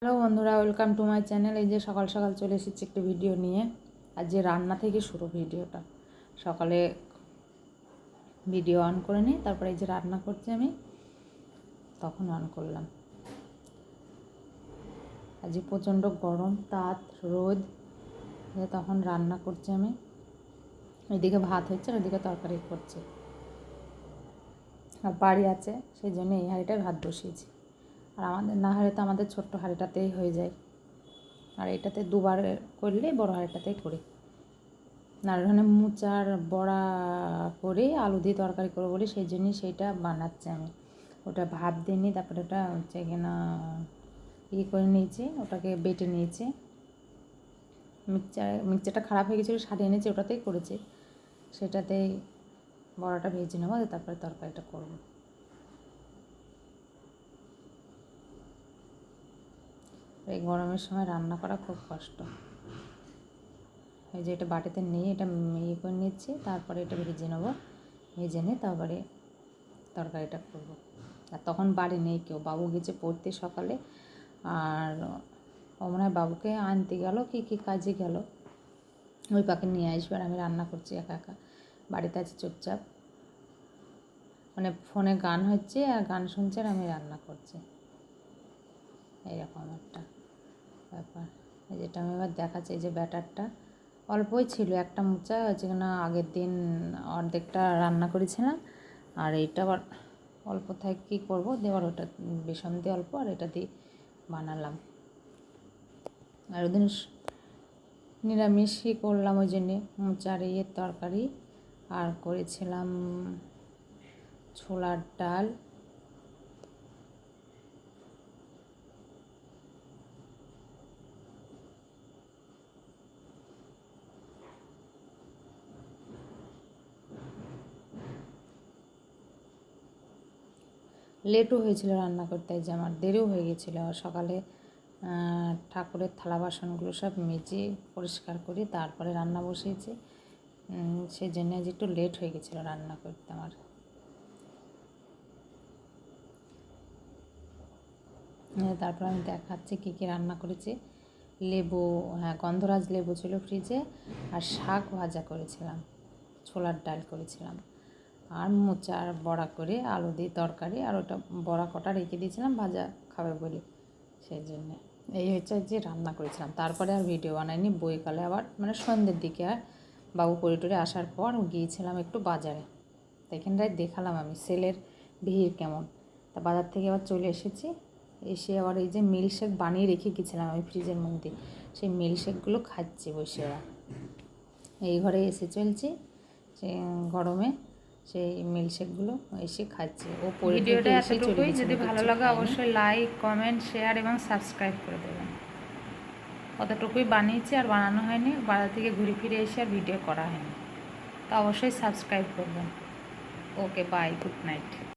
Hello বন্ধুরা, welcome to my channel. এই যে সকাল সকাল চলে এসেছি একটু ভিডিও নিয়ে। আর যে রান্না থেকে শুরু ভিডিওটা, সকালে ভিডিও অন করে নিই, তারপরে এই যে রান্না করছি আমি, তখন অন করলাম। আজ প্রচণ্ড গরম, তাত রোদ, তখন রান্না করছি আমি। এদিকে ভাত হচ্ছে আর ওইদিকে তরকারি করছে। আর বাড়ি আছে, সেই জন্য এই হাঁড়িটায় ভাত বসিয়েছি। আর আমাদের না হলে তো আমাদের ছোট্ট হাঁড়িটাতেই হয়ে যায়, আর এটাতে দুবার করলে বড় হাঁড়িটাতেই করি। আর ওখানে মোচার বড়া করে আলু দিয়ে তরকারি করবো বলে সেই জন্যই সেইটা বানাচ্ছি আমি। ওটা ভাপ দিয়ে নিই, তারপরে ওটা হচ্ছে কিনা করে নিয়েছি, ওটাকে বেটে নিয়েছি। মিক্সচারটা খারাপ হয়ে গেছিলো, সারিয়ে নিয়েছি, ওটাতেই করেছি। সেটাতেই বড়াটা ভেজে নেবো, তারপরে তরকারিটা করবো। এই গরমের সময় রান্না করা খুব কষ্ট। এই যে এটা বাটিতে নিয়ে এটা করে নিচ্ছি, তারপরে এটা ভেজে নেবো। ভেজে নিয়ে তারপরে তরকারিটা করবো। আর তখন বাড়ি নেই কেউ, বাবু গেছে পড়তে সকালে। আর ও মনে হয় বাবুকে আনতে গেল কি কাজে গেল, ওই পাকে নিয়ে আসবে। আর আমি রান্না করছি একা একা, বাড়িতে আছি চুপচাপ, মানে ফোনে গান হচ্ছে আর গান শুনছে আর আমি রান্না করছি। এইরকম একটা ব্যাপার। এই যেটা আমি এবার দেখাচ্ছি, এই যে ব্যাটারটা অল্পই ছিল, একটা মোচা হচ্ছে কিনা আগের দিন অর্ধেকটা রান্না করেছিলাম। আর এইটা আবার অল্প থাকে, কী করবো, দেওয়ার ওটা বেসন দিয়ে অল্প, আর এটা দিয়ে বানালাম। আর ওদিন নিরামিষই করলাম, ওই জন্যে মোচার তরকারি। আর করেছিলাম ছোলার ডাল। লেটও হয়েছিল রান্না করতে, যে আমার দেরিও হয়ে গেছিলো। সকালে ঠাকুরের থালা বাসনগুলো সব মেজে পরিষ্কার করি, তারপরে রান্না বসিয়েছি। সেই জন্য আজ একটু লেট হয়ে গেছিলো রান্না করতে আমার। তারপর আমি দেখাচ্ছি কী কী রান্না করেছি। লেবু, গন্ধরাজ লেবু ছিল ফ্রিজে, আর শাক ভাজা করেছিলাম, ছোলার ডাল করেছিলাম, আর মোচার বড়া করে আলু দিয়ে তরকারি। আর ওটা বড়া কটা রেখে দিয়েছিলাম ভাজা খাবে বলে, সেই জন্যে এই হচ্ছে যে রান্না করেছিলাম। তারপরে আর ভিডিও বানাইনি, বইকালে আবার মানে সন্ধ্যের দিকে আর বাবু পড়ে টরে আসার পর গিয়েছিলাম একটু বাজারে। তো এখানটায় দেখালাম আমি সেলের ভিড় কেমন। তা বাজার থেকে আবার চলে এসেছি, এসে আবার এই যে মিল্কশেক বানিয়ে রেখে গেছিলাম আমি ফ্রিজের মধ্যে, সেই মিল্কশেকগুলো খাচ্ছি বসে। ওরা এই ঘরে এসে চলছে, সে গরমে সেই মিল্কশেকগুলো এসে খাচ্ছে। ও ভিডিওটা এতটুকুই, যদি ভালো লাগে অবশ্যই লাইক, কমেন্ট, শেয়ার এবং সাবস্ক্রাইব করে দেবেন। অতটুকুই বানিয়েছি, আর বানানো হয়নি, বাজার থেকে ঘুরে ফিরে এসে আর ভিডিও করা হয়নি। তা অবশ্যই সাবস্ক্রাইব করবেন। ওকে, বাই, গুড নাইট।